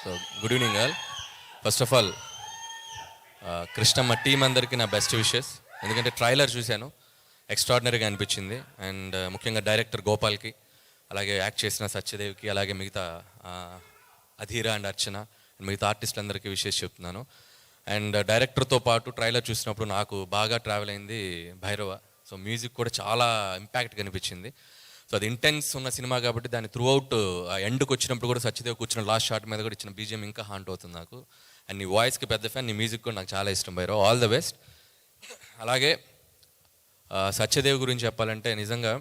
So good evening all. First of all Krishnamma team అందరికీ నా best wishes. ఎందుకంటే trailer చూశాను, ఎక్స్ట్రాడినరీగా అనిపించింది. అండ్ ముఖ్యంగా డైరెక్టర్ గోపాల్కి, అలాగే యాక్ట్ చేసిన సత్యదేవ్కి, అలాగే మిగతా అధీర అండ్ అర్చన మిగతా ఆర్టిస్టులందరికీ విషెస్ చెప్తున్నాను. అండ్ డైరెక్టర్తో పాటు ట్రైలర్ చూసినప్పుడు నాకు బాగా ట్రావెల్ అయింది భైరవ. సో మ్యూజిక్ కూడా చాలా ఇంపాక్ట్గా అనిపించింది. సో అది ఇంటెన్స్ ఉన్న సినిమా కాబట్టి దాన్ని త్రూ అవుట్ ఆ ఎండ్కి వచ్చినప్పుడు కూడా సత్యదేవ్ కూర్చున్న లాస్ట్ షాట్ మీద కూడా ఇచ్చిన బీజిఎం ఇంకా హాంట్ అవుతుంది నాకు. అండ్ నీ వాయిస్కి పెద్ద ఫ్యాన్, నీ మ్యూజిక్ కూడా నాకు చాలా ఇష్టం భైరవ. All the best. అలాగే సత్యదేవ్ గురించి చెప్పాలంటే నిజంగా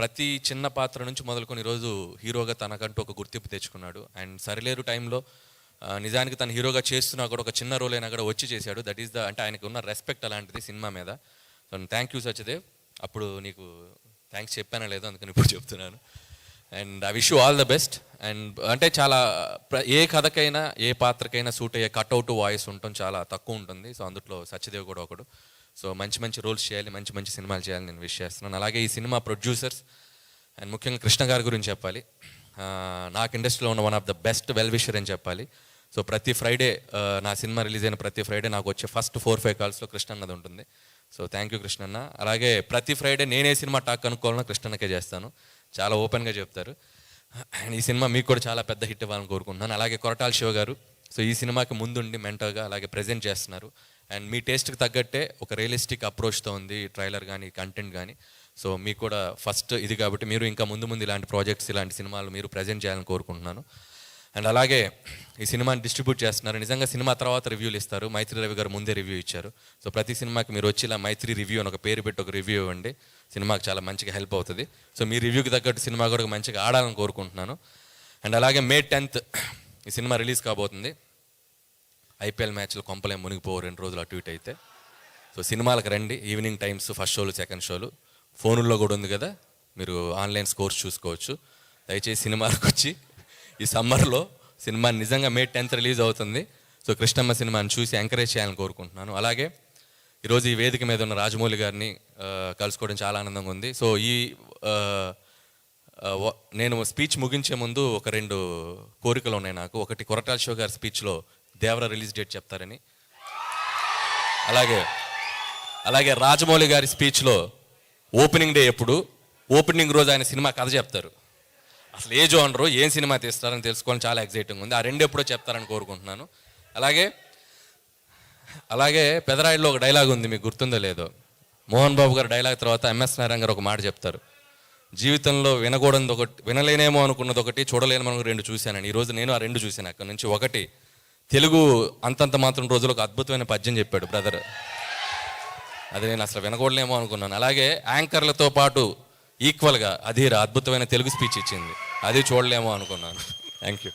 ప్రతి చిన్న పాత్ర నుంచి మొదలుకొని ఈరోజు హీరోగా తనకంటూ ఒక గుర్తింపు తెచ్చుకున్నాడు. అండ్ సరిలేరు టైంలో నిజానికి తను హీరోగా చేస్తున్నా కూడా ఒక చిన్న రోల్ అయినా కూడా వచ్చి చేశాడు. దట్ ఈస్ ఆయనకి ఉన్న రెస్పెక్ట్ అలాంటిది సినిమా మీద. So thank you Satyadev. అప్పుడు నీకు థ్యాంక్స్ చెప్పానా లేదో అందుకని ఇప్పుడు చెప్తున్నాను. And I wish you all the best. And అంటే చాలా ఏ కథకైనా ఏ పాత్రకైనా సూట్ అయ్యే కట్అవుట్ వాయిస్ ఉండటం చాలా తక్కువ ఉంటుంది. సో అందులో సత్యదేవ్ కూడా ఒకడు. సో మంచి మంచి రోల్స్ చేయాలి, మంచి మంచి సినిమాలు చేయాలని నేను విష్ చేస్తున్నాను. అలాగే ఈ సినిమా ప్రొడ్యూసర్స్ అండ్ ముఖ్యంగా కృష్ణ గారి గురించి చెప్పాలి. నాకు ఇండస్ట్రీలో ఉన్న one of the best well wisher అని చెప్పాలి. సో ప్రతి ఫ్రైడే నా సినిమా రిలీజ్ అయిన ప్రతి ఫ్రైడే నాకు వచ్చే ఫస్ట్ 4-5 కాల్స్లో కృష్ణ అన్నది ఉంటుంది. సో థ్యాంక్ యూ కృష్ణన్న. అలాగే ప్రతి ఫ్రైడే నేనే సినిమా టాక్ కనుక్కోవాలన్నా కృష్ణన్నకే చేస్తాను, చాలా ఓపెన్గా చెప్తారు. అండ్ ఈ సినిమా మీకు కూడా చాలా పెద్ద హిట్ ఇవ్వాలని కోరుకుంటున్నాను. అలాగే కొరటాల శివ గారు, సో ఈ సినిమాకి ముందుండి మెంటర్గా అలాగే ప్రజెంట్ చేస్తున్నారు. అండ్ మీ టేస్ట్కి తగ్గట్టే ఒక రియలిస్టిక్ అప్రోచ్తో ఉంది ట్రైలర్ కానీ కంటెంట్ కానీ. సో మీకు కూడా ఫస్ట్ ఇది కాబట్టి మీరు ఇంకా ముందు ముందు ఇలాంటి ప్రాజెక్ట్స్ ఇలాంటి సినిమాలు మీరు ప్రజెంట్ చేయాలని కోరుకుంటున్నాను. అండ్ అలాగే ఈ సినిమాని డిస్ట్రిబ్యూట్ చేస్తున్నారు. నిజంగా సినిమా తర్వాత రివ్యూలు ఇస్తారు. మైత్రి రవి గారు ముందే రివ్యూ ఇచ్చారు. సో ప్రతి సినిమాకి మీరు వచ్చి ఇలా మైత్రి రివ్యూ అని ఒక పేరు పెట్టి ఒక రివ్యూ ఇవ్వండి, సినిమాకి చాలా మంచిగా హెల్ప్ అవుతుంది. సో మీ రివ్యూకి తగ్గట్టు సినిమా కూడా మంచిగా ఆడాలని కోరుకుంటున్నాను. అండ్ అలాగే May 10th ఈ సినిమా రిలీజ్ కాబోతుంది. IPL మ్యాచ్లు కొంపలేం మునిగిపోవు 2 రోజులు అటు ఇటు అయితే. సో సినిమాలకు రండి, ఈవినింగ్ టైమ్స్ ఫస్ట్ షోలు సెకండ్ షోలు ఫోనుల్లో కూడా ఉంది కదా, మీరు ఆన్లైన్ స్కోర్స్ చూసుకోవచ్చు. దయచేసి సినిమాలకు వచ్చి ఈ సమ్మర్లో సినిమా నిజంగా May 10th రిలీజ్ అవుతుంది. సో కృష్ణమ్మ సినిమాని చూసి ఎంకరేజ్ చేయాలని కోరుకుంటున్నాను. అలాగే ఈరోజు ఈ వేదిక మీద ఉన్న రాజమౌళి గారిని కలుసుకోవడం చాలా ఆనందంగా ఉంది. సో నేను స్పీచ్ ముగించే ముందు ఒక 2 కోరికలు ఉన్నాయి నాకు. ఒకటి, కొరటాల శివ గారి స్పీచ్లో దేవర రిలీజ్ డేట్ చెప్తారని. అలాగే రాజమౌళి గారి స్పీచ్లో ఓపెనింగ్ డే ఎప్పుడు, ఓపెనింగ్ రోజు ఆయన సినిమా కథ చెప్తారు. అసలు ఏ జోనరు ఏం సినిమా తీస్తారని తెలుసుకోవాలని చాలా ఎగ్జైటింగ్ ఉంది. ఆ 2 ఎప్పుడో చెప్తారని కోరుకుంటున్నాను. అలాగే పెదరాయిలో ఒక డైలాగ్ ఉంది, మీకు గుర్తుందో లేదో. మోహన్ బాబు గారు డైలాగ్ తర్వాత MS నారాయణ గారు ఒక మాట చెప్తారు, జీవితంలో వినకూడదు ఒకటి, వినలేనేమో అనుకున్నది ఒకటి, చూడలేనేమో 2 చూశానని. ఈరోజు నేను ఆ 2 చూశాను. అక్కడి నుంచి ఒకటి, తెలుగు అంతంత మాత్రం రోజులు ఒక అద్భుతమైన పద్యం చెప్పాడు బ్రదర్, అది నేను అసలు వినకూడలేమో అనుకున్నాను. అలాగే యాంకర్లతో పాటు ఈక్వల్గా అధీర అద్భుతమైన తెలుగు స్పీచ్ ఇచ్చింది, అది చూడలేమో అనుకున్నాను. Thank you.